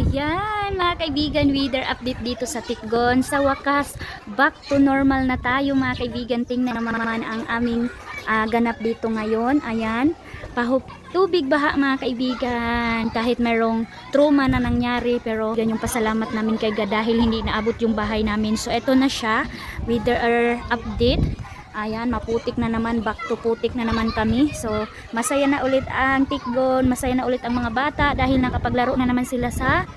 Ayan mga kaibigan, weather update dito sa Tikgon. Sa wakas, back to normal na tayo mga kaibigan. Tingnan naman ang aming ganap dito ngayon. Ayan, tubig baha mga kaibigan. Kahit merong trauma na nangyari, pero yung pasalamat namin kay God dahil hindi naabot yung bahay namin. So eto na siya, weather update. Ayan, maputik na naman, back to putik na naman kami. So, masaya na ulit ang Tikgon, masaya na ulit ang mga bata dahil nakapaglaro na naman sila sa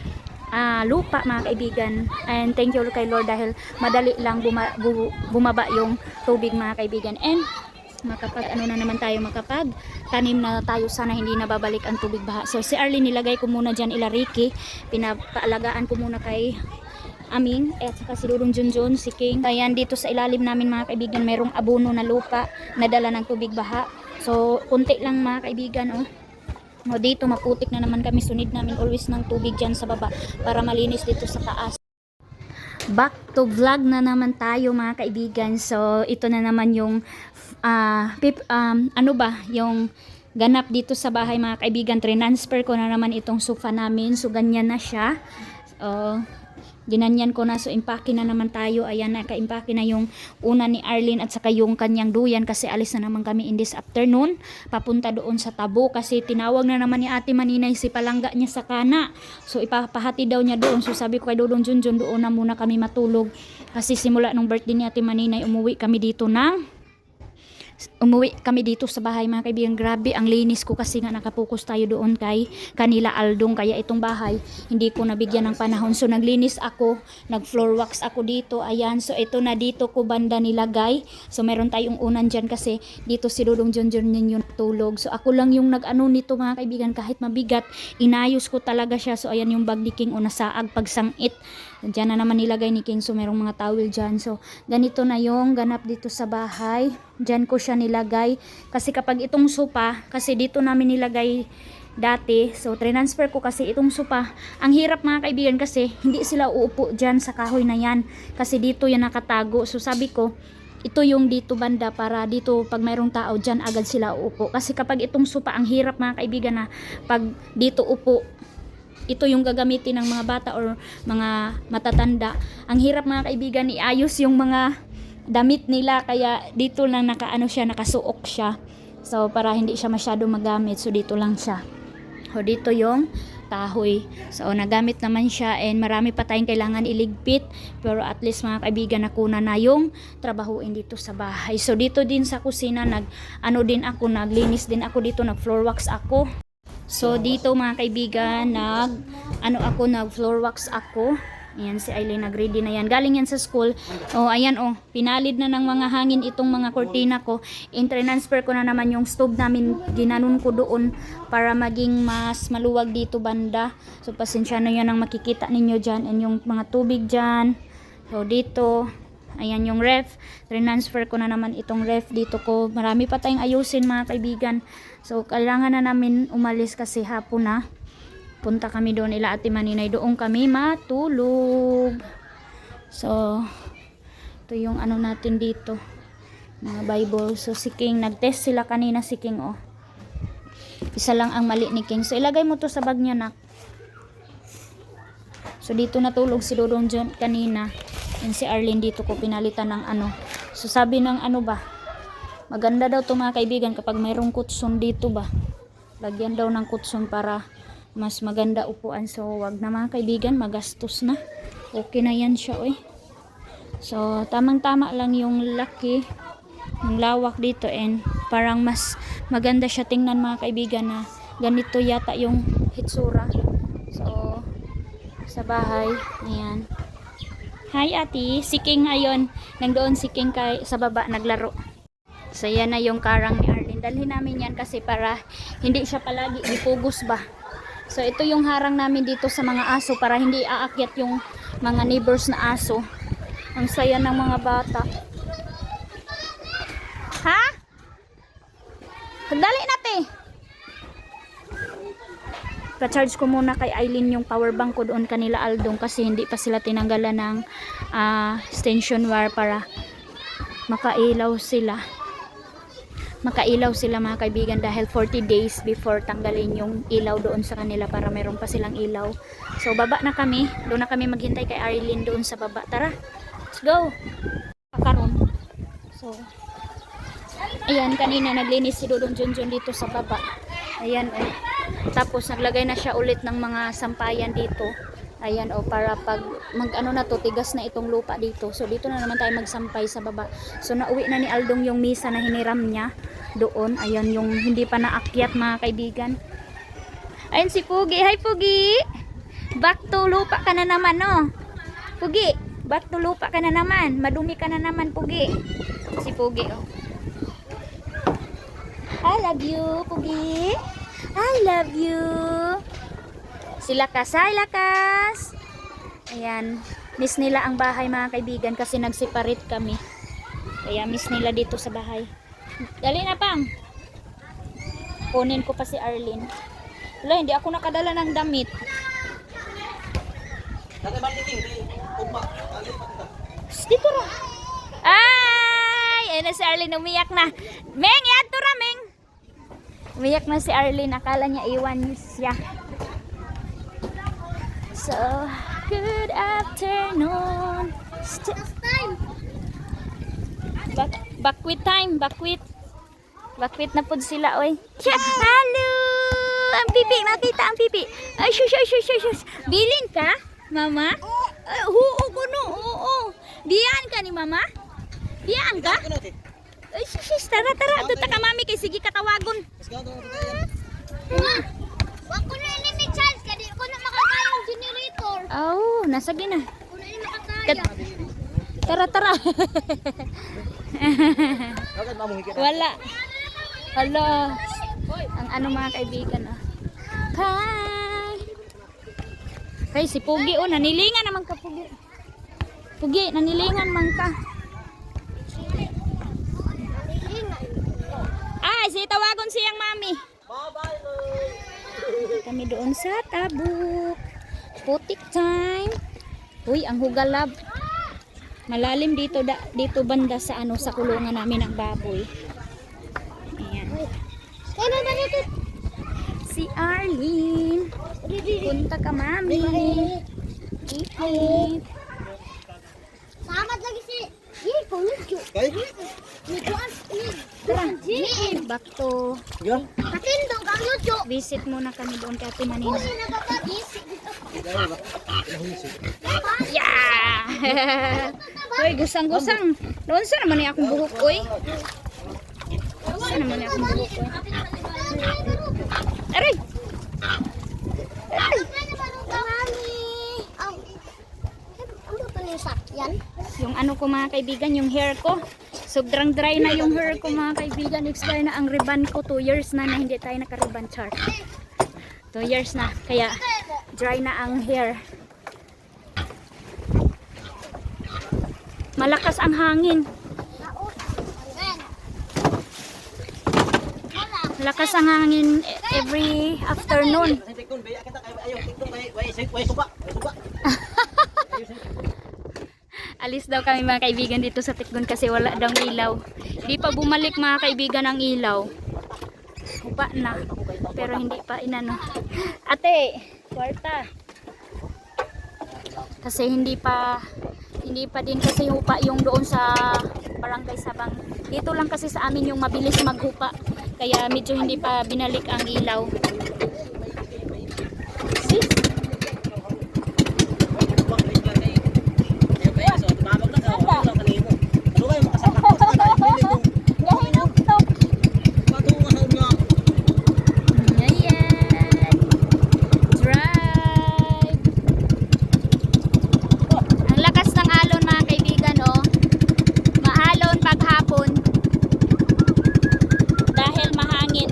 lupa mga kaibigan. And thank you kay Lord dahil madali lang bumaba yung tubig mga kaibigan. And makapag na naman tayo, makapag tanim na tayo, sana hindi nababalik ang tubig baha. So, si Arlene nilagay ko muna dyan, Ricky, pinapaalagaan ko muna kay Aming at saka si Dudong Junjun, si King. Ayan, dito sa ilalim namin mga kaibigan merong abono na lupa na dala ng tubig baha. So kunti lang mga kaibigan, o dito maputik na naman kami, sunid namin always ng tubig dyan sa baba para malinis dito sa taas. Back to vlog na naman tayo mga kaibigan. So ito na naman yung yung ganap dito sa bahay mga kaibigan. Transfer ko na naman itong sofa namin, so ganyan na siya. Ginanyan ko na, so impake na naman tayo. Ayan, naka-impake na yung una ni Arlene at saka yung kanyang duyan kasi alis na naman kami in this afternoon papunta doon sa Tabo kasi tinawag na naman ni Ate Maninay si palangga niya sa kana. So ipapahati daw niya doon. So sabi ko kay Dudong Junjun, doon na muna kami matulog kasi simula nung birthday ni Ate Maninay umuwi kami dito sa bahay mga kaibigan. Grabe ang linis ko kasi nga nakapokus tayo doon kay kanila Aldong, kaya itong bahay hindi ko nabigyan ng panahon. So naglinis ako, nag floor wax ako dito. Ayan, so ito na dito ko banda nilagay. So meron tayong unan dyan kasi dito si Dudong Junjun yung tulog. So ako lang yung nag-ano nito mga kaibigan, kahit mabigat inayos ko talaga siya. So ayan yung bag ni King, una saag pagsangit dyan na naman nilagay ni King. So merong mga towel dyan. So ganito na yung ganap dito sa bahay. Dyan ko siya nilagay kasi kapag itong sopa, kasi dito namin nilagay dati, so transfer ko kasi itong sopa. Ang hirap mga kaibigan kasi hindi sila uupo dyan sa kahoy na yan kasi dito yan nakatago. So sabi ko ito yung dito banda para dito pag mayroong tao dyan agad sila uupo. Kasi kapag itong sopa, ang hirap mga kaibigan na pag dito upo, ito yung gagamitin ng mga bata or mga matatanda. Ang hirap mga kaibigan iayos yung mga damit nila, kaya dito lang nakasuok siya. So para hindi siya masyado magamit, so dito lang siya. So dito yung kahoy. So nagamit naman siya and marami pa tayong kailangan iligpit, pero at least mga kaibigan nakuna na yung trabahuin dito sa bahay. So dito din sa kusina naglinis din ako dito, nag floor wax ako. So dito mga kaibigan nag floor wax ako. Ayan, si Aileen nag-ready na yan. Galing yan sa school. Ayan pinalid na ng mga hangin itong mga kortina ko. In-transfer ko na naman yung stove namin. Ginanon ko doon para maging mas maluwag dito banda. So pasensya na yan ang makikita ninyo dyan. And yung mga tubig dyan. So dito, ayan yung ref. Transfer ko na naman itong ref dito ko. Marami pa tayong ayusin mga kaibigan. So kailangan na namin umalis kasi hapon na. Punta kami doon ila Ate Maninay, doon kami matulog. So ito yung natin dito, mga Bible. So si King, nag-test sila kanina si King isa lang ang mali ni King. So ilagay mo to sa bag niya nak. So dito natulog si Dudong Jun kanina. And si Arlene dito ko pinalitan ng So sabi ng maganda daw to mga kaibigan kapag mayroong kutson dito ba. Lagyan daw ng kutson para mas maganda upuan. So wag na mga kaibigan, magastos na. Okay na yan siya So tamang tama lang yung laki, yung lawak dito, and parang mas maganda siya tingnan mga kaibigan na ganito yata yung hitsura. So sa bahay, ayan. Hi ate, si King ngayon, nandoon si King sa baba naglaro. So yan na yung karang ni Arlene. Dalhin namin yan kasi para hindi siya palagi ipugos ba. So ito yung harang namin dito sa mga aso para hindi aakyat yung mga neighbors na aso. Ang saya ng mga bata. Ha? Pagdali natin. Pa-charge ko muna kay Aileen yung power bank ko doon kanila Aldong kasi hindi pa sila tinanggalan ng extension wire para makailaw sila. makailaw sila mga kaibigan dahil 40 days before tanggalin yung ilaw doon sa kanila para meron pa silang ilaw. So baba na kami, doon na kami maghintay kay Arlene doon sa baba. Tara, let's go. Pakaron. So ayan, kanina naglinis si Dudong Junjun dito sa baba. Ayan oh. Tapos naglagay na siya ulit ng mga sampayan dito. Ayan oh, para pag mag-ano na to, tigas na itong lupa dito. So dito na naman tayo magsampay sa baba. So nauwi na ni Aldong yung misa na hiniram niya doon. Ayan yung hindi pa naakyat mga kaibigan. Ayan si Pugi. Hi Pugi. Back to lupa ka na naman no. Pugi, back to lupa ka na naman. Madumi ka na naman Pugi. Si Pugi oh. I love you Pugi. I love you. Si Lakas, hi Lakas. Ayan, miss nila ang bahay mga kaibigan kasi nagseparate kami. Kaya miss nila dito sa bahay. Dali na pang. Kunin ko pa si Arlene. Wala, hindi ako nakadala ng damit. Dito ra. Ay, na si Arlene umiyak na. Meng, yato ra Meng. Umiyak na si Arlene, akala niya iwan siya. So, good afternoon. Bakwit time, bakwit. Bakwit na po sila, oy. Hello! Ang pipi, nakita ang pipi. Ay, shush. Bilin ka, mama? Oo, kuno, oo. Biyan ka ni mama? Biyan ka? Ay, shush, tara. Tuta ka mami, kay sige katawagon. Wako na ini may chance kadi ko na makakaya ang generator. Oh, nasa gina. Ko na ini makakaya. Tara. Wala. Hala. Ang ano mga kaibigan ah. Hi. Hey, si Pugi oh, nanilingan naman ka Pugi. Pugi, nanilingan man ka. Ay, si tawagon siyang mami. Kami doon sa Tabuk. Putik time. Uy, ang hugalab. Malalim dito dito banda sa ano sa kulungan namin ng baboy. Ayan. Kaya na dito. Si Arlene. Punta ka mami. Ikit. Samat lagi si ko lucu. Kay? Lucu asli. Tara, back to Yeah. Katindog ang lucu. visit muna kami doon kay Ate Manina. Kasi nagkakadisi dito. Yeah! Hoy, gusang-gusang. Doon sa naman ni akong buhok, oy. Saan naman ni akong buhok, oy. Aray! Aray! Ano ba yung sakyan? Yung ano ko mga kaibigan, yung hair ko. Sobrang dry na yung hair ko mga kaibigan. Expire na ang ribbon ko. 2 years na hindi tayo naka-ribbon chart. 2 years na. Kaya dry na ang hair. Malakas ang hangin. Malakas ang hangin every afternoon. Alis daw kami mga kaibigan dito sa Tikgon kasi wala daw ilaw. Hindi pa bumalik mga kaibigan ang ilaw. Hupa na. Pero hindi pa inano. Ate, kwarta. Kasi hindi pa din kasi hupa yung doon sa Barangay Sabang. Dito lang kasi sa amin yung mabilis maghupa. Kaya medyo hindi pa binalik ang ilaw. Sis? Dahil mahangin.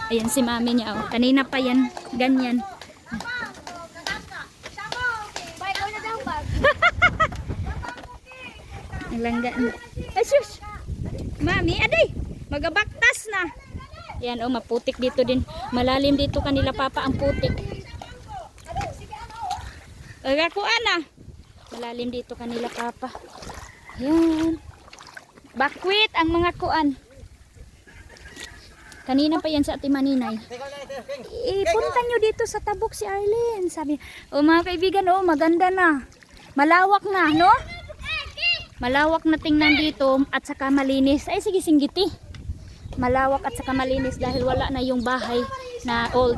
Ayan si mami niya. Oh. Kanina pa yan. Ganyan. Bye, ko na daw bag. Ang langga. Asus! Mami, aday! Magabaktas na. Ayan, oh, maputik dito din. Malalim dito kanila papa ang putik. Agakuan na. Malalim dito kanila papa. Ayan. Bakwit ang mga kuan. Kanina pa yan sa Ate Maninay. Ipunta nyo dito sa tabok si Arlene. Sabi, oh mga kaibigan, oh maganda na. Malawak na, no? Malawak na tingnan dito at saka malinis. Ay sige, singgiti. Malawak at saka malinis dahil wala na yung bahay na old.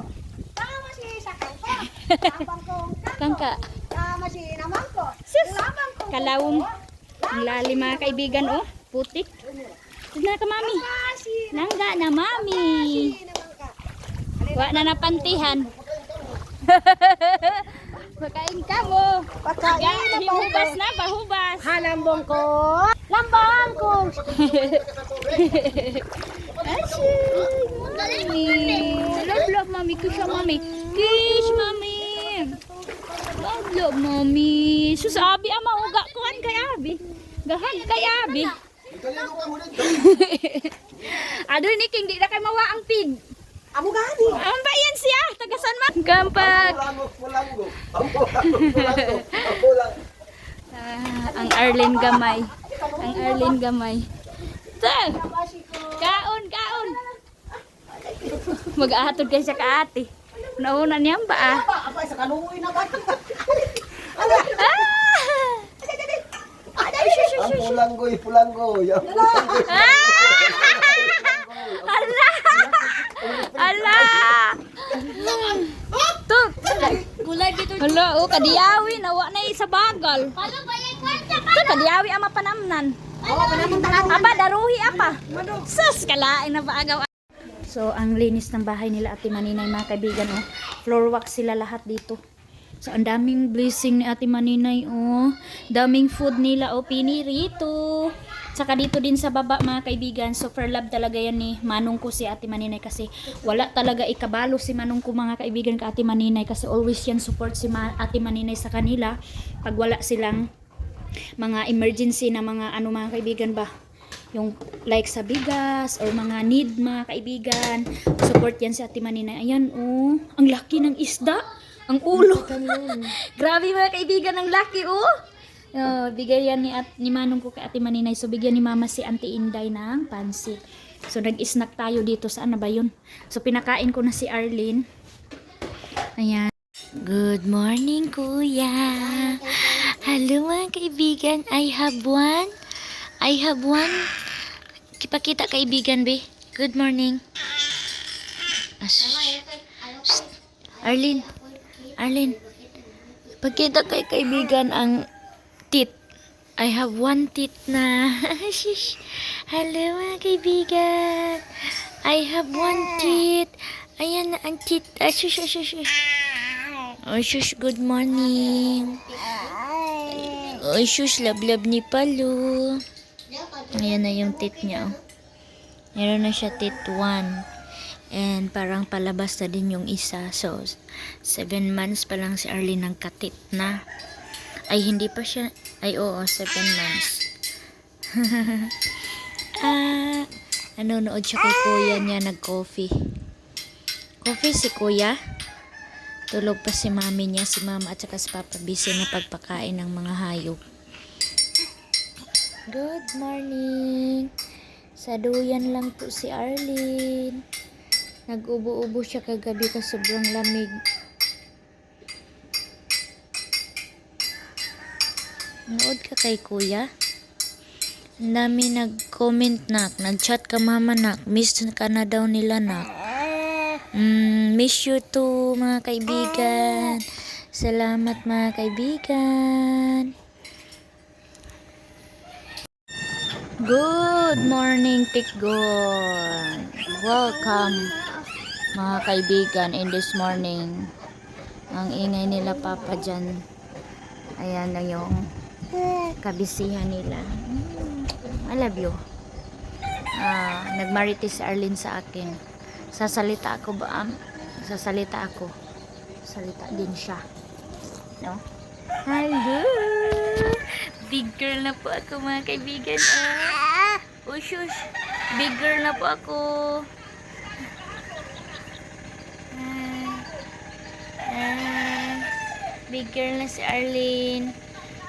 Kangka. Sis! Kalawong. Ang lalim mga kaibigan, oh. Putik. Tignan ka, mami. Nangga na, mami. Wa na napantihan. Makain ka mo. Hubas na, bahubas. Lambong ko. Lambong ko. Mami. Love, mami. Kiss siya, mami. Kiss, mami. Love, mami. Susabi, ama, uga kuhan kay Abi. Gahag kay Abi. Adoy ni King, di na kay mawa ang pig. Amo gani. Ang bayan siya, tagasan man. Kampag. Ang Arlene gamay. Ang Arlene gamay. Ta. Kaon, kaon. Mag-ahatod kayo sa kaati. Nauna niya ba ah? Apa sa kanuoy na ba? Ang pulanggoy. Ala! Ala! Tuk! Gulay dito. Hala, oh, kadiyawi. Nawa na sa bagal. Ano ba yung kwenta pa? Ito, kadiyawi ama panamnan. Aba, daruhi apa. Sus, kalain na ba agaw. So, ang linis ng bahay nila Ate Maninay mga kaibigan. Oh. Floor wax sila lahat dito. So, ang daming blessing ni Ate Maninay. Oh. Daming food nila. Oh, pinirito. Tsaka dito din sa baba mga kaibigan. Super love talaga yan ni Manong ko si Ate Maninay. Kasi wala talaga ikabalo si Manong ko mga kaibigan ka Ate Maninay. Kasi always yan support si Ate Maninay sa kanila. Pag wala silang mga emergency na mga ano mga kaibigan ba. Yung like sa bigas or mga need mga kaibigan. Support yan si Ate Maninay. Ayan oh. Ang laki ng isda. Ang ulo. Grabe mga kaibigan, ang laki oh. Bigay yan ni Manong ko kay Ate Maninay. So bigyan ni Mama si Auntie Inday ng pansit. So nag-snack tayo dito. Saan na ba yun? So pinakain ko na si Arlene. Ayan. Good morning kuya. Hello mga kaibigan. I have one. Kipakita kaibigan be. Good morning. Arlene. Pagkita kay kaibigan ang tit. I have one tit na. Hello mga kaibigan. I have one tit. Ayan na ang tit. Oh, shush, good morning. Oh, shush, love ni Palu. Ayan na yung tit niya. Oh. Meron na siya tit 1. And parang palabas na din yung isa. So, 7 months pa lang si Arlene ng katit na. Ay, hindi pa siya. Ay, oo, 7 months. Nanonood siya kay kuya niya, nag-coffee. Coffee si kuya. Tulog pa si mami niya, si mama at saka si papa. Busy na pagpakain ng mga hayop. Good morning. Sa duyan lang po si Arlene. Nag-ubo-ubo siya kagabi kasi sobrang lamig. Nood ka kay kuya. Ang dami nag-comment nak. Nag-chat ka mama nak. Miss ka na daw nila nak. Miss you too mga kaibigan. Salamat mga kaibigan. Good morning, Tikgon. Welcome, mga kaibigan, in this morning. Ang ingay nila papa dyan. Ayan na yung kabisihan nila. I love you. nagmarites si Arlene sa akin. Sasalita ako ba? Sasalita ako. Salita din siya. No? Hello! Big girl na po ako mga kaibigan. Oh, shush. Big girl na po ako. Big girl na si Arlene.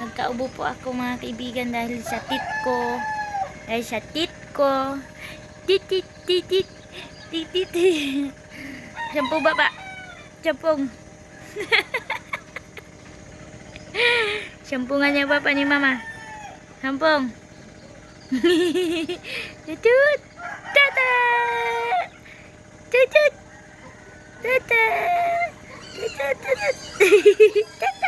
Nagkaubo po ako mga kaibigan dahil sa tit ko. Dahil sa tit ko. Titit, titit, titit. Shampoo ba ba? Shampoo. Shampoo nga niya ba pa ni mama? Shampoo. Tutut. Tata. Tutut. Tata. Tutut. Tutut.